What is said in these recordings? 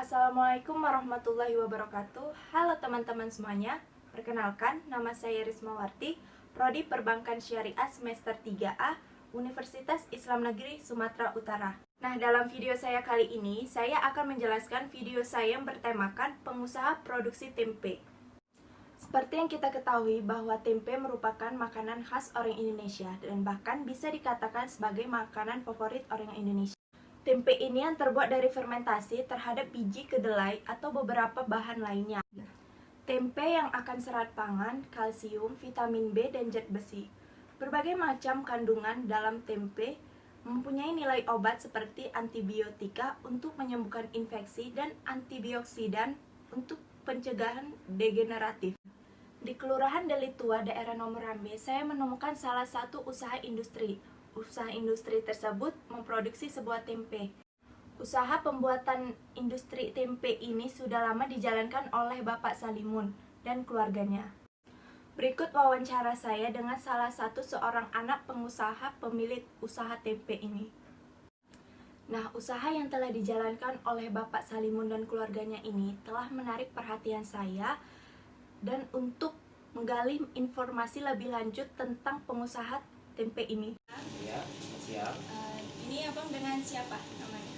Assalamualaikum warahmatullahi wabarakatuh. Halo teman-teman semuanya. Perkenalkan, nama saya Rismawarti, Prodi Perbankan Syariah semester 3A, Universitas Islam Negeri Sumatera Utara. Nah, dalam video saya kali ini, saya akan menjelaskan video saya yang bertemakan pengusaha produksi tempe. Seperti yang kita ketahui bahwa tempe merupakan makanan khas orang Indonesia dan bahkan bisa dikatakan sebagai makanan favorit orang Indonesia. Tempe ini yang terbuat dari fermentasi terhadap biji kedelai atau beberapa bahan lainnya. Tempe yang akan serat pangan, kalsium, vitamin B, dan zat besi. Berbagai macam kandungan dalam tempe mempunyai nilai obat seperti antibiotika untuk menyembuhkan infeksi dan antioksidan untuk pencegahan degeneratif. Di Kelurahan Delitua, daerah Nomor Rambe, saya menemukan salah satu usaha industri. Usaha industri tersebut memproduksi sebuah tempe. Usaha pembuatan industri tempe ini sudah lama dijalankan oleh Bapak Salimun dan keluarganya. Berikut wawancara saya dengan salah satu seorang anak pengusaha pemilik usaha tempe ini. Nah, usaha yang telah dijalankan oleh Bapak Salimun dan keluarganya ini telah menarik perhatian saya dan untuk menggali informasi lebih lanjut tentang pengusaha tempe ini. Ya, siap. Ini abang dengan siapa namanya?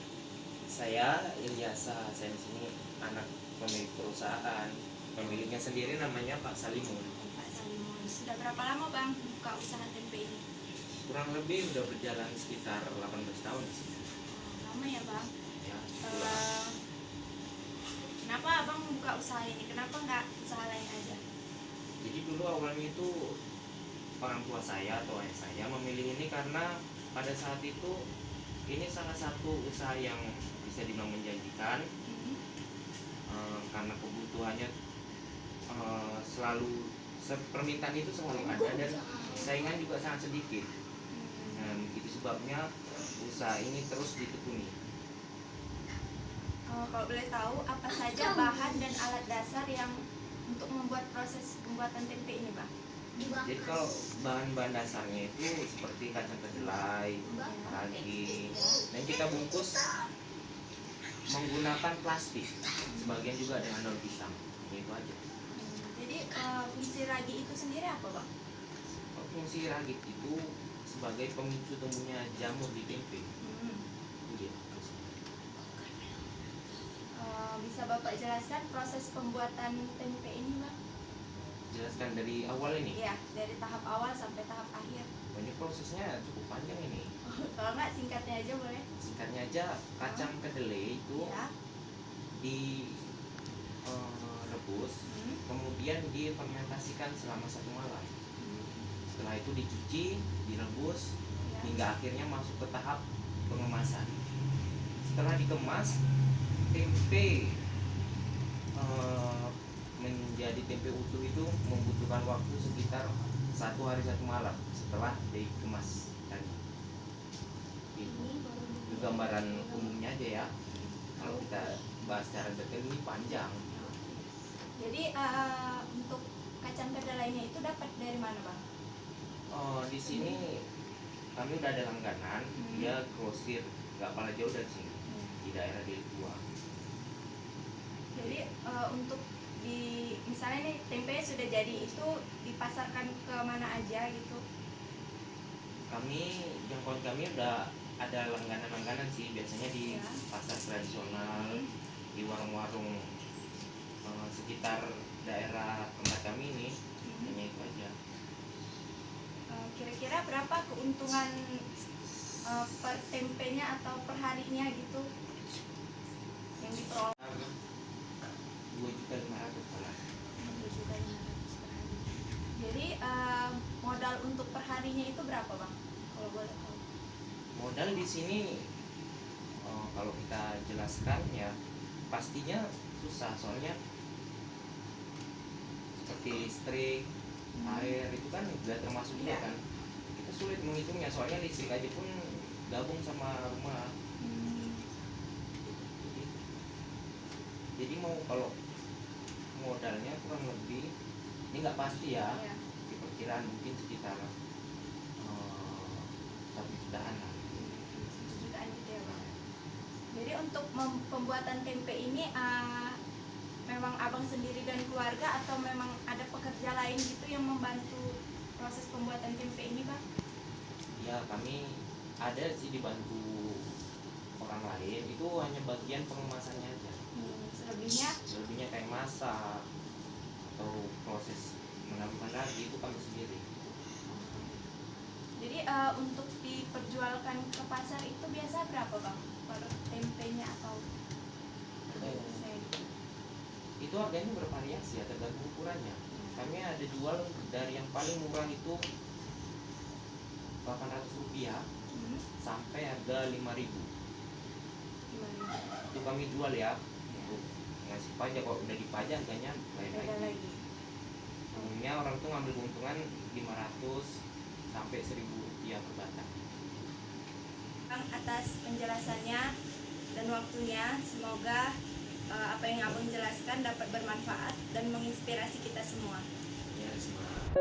Saya Ilyasa, saya di sini anak pemilik perusahaan. Pemiliknya sendiri namanya Pak Salimun. Pak Salimun. Sudah berapa lama bang buka usaha tempe ini? Kurang lebih udah berjalan sekitar 18 tahun di sini. Lama ya bang. Ya, Kenapa abang buka usaha ini? Kenapa nggak usaha lain aja? jadi dulu awalnya itu orang tua saya atau ayah saya memilih ini karena pada saat itu ini salah satu usaha yang bisa dibilang menjanjikan. Karena kebutuhannya selalu permintaan itu selalu ada dan saingan juga sangat sedikit. Dan itu sebabnya usaha ini terus ditekuni. Kalau boleh tahu, apa saja bahan dan alat dasar yang untuk membuat proses pembuatan tempe ini bang? Jadi kalau bahan-bahan dasarnya itu seperti kacang kedelai, ragi, dan kita bungkus menggunakan plastik. Sebagian juga dengan daun pisang. Itu aja. Jadi fungsi ragi itu sendiri apa bang? Fungsi ragi itu sebagai pemicu tumbuhnya jamur di tempe. Gitu. Bisa bapak jelaskan proses pembuatan tempe ini bang? Jelaskan dari awal ini. Iya, dari tahap awal sampai tahap akhir. Ini prosesnya cukup panjang ini. Kalau nggak singkatnya aja boleh? Singkatnya aja, kacang kedelai itu Ya. direbus, kemudian difermentasikan selama 1 malam. Setelah itu dicuci, direbus, Ya. hingga akhirnya masuk ke tahap pengemasan. Setelah dikemas, tempe menjadi tempe utuh itu membutuhkan waktu sekitar 1 hari 1 malam setelah dikemas tadi. Itu gambaran umumnya aja ya. Kalau kita bahas secara detail ini panjang. Jadi untuk kacang kedelainya itu dapat dari mana bang? Di sini kami udah ada langganan, dia grosir, nggak kalah jauh dari sini, di daerah Delitua. Jadi untuk misalnya nih tempe sudah jadi itu dipasarkan ke mana aja gitu? Jangkauan kami udah ada langganan-langganan sih, biasanya di Ya. pasar tradisional, di warung-warung sekitar daerah tempat kami ini. Hanya itu aja. Kira-kira berapa keuntungan per tempenya atau per harinya gitu yang diperoleh? 2.500.000 per hari. Jadi modal untuk perharinya itu berapa bang? Kalau boleh tahu. Modal di sini kalau kita jelaskan ya pastinya susah, soalnya seperti listrik, air itu kan juga termasuk juga kan. Kita sulit menghitungnya, soalnya listrik aja pun gabung sama rumah. Jadi mau kalau modalnya kurang lebih ini nggak pasti ya. Iya. Diperkiraan mungkin sekitar 1 jutaan lah. Jutaan gitu ya bang. Jadi untuk pembuatan tempe ini memang abang sendiri dan keluarga atau memang ada pekerja lain gitu yang membantu proses pembuatan tempe ini, Bang? Ya, kami ada sih dibantu orang lain, itu hanya bagian pengemasannya aja. Selebihnya kayak masak atau proses menambahkan lagi itu kami sendiri. Jadi untuk diperjualkan ke pasar itu biasa berapa, Bang? Per tempenya atau Itu harganya bervariasi ya, tergantung ukurannya. Kami ada jual dari yang paling murah itu Rp800 sampai harga Rp5.000. Itu kami jual ya, untuk ngasih pajak. Kalau udah dipajak harganya lain lagi. Umumnya orang tuh ngambil keuntungan 500 sampai Rp1.000 per batang. Bang, atas penjelasannya dan waktunya, semoga apa yang abang jelaskan dapat bermanfaat dan menginspirasi kita semua. Ya, semangat.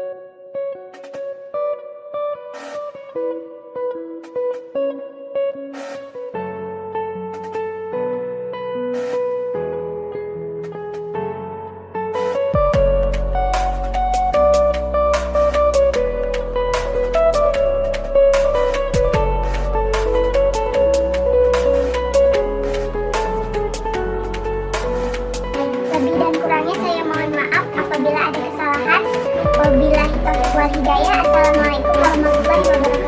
Lebih dan kurangnya saya mohon maaf apabila ada kesalahan. Wabillahi taufiq wal hidayah. Assalamualaikum warahmatullahi wabarakatuh.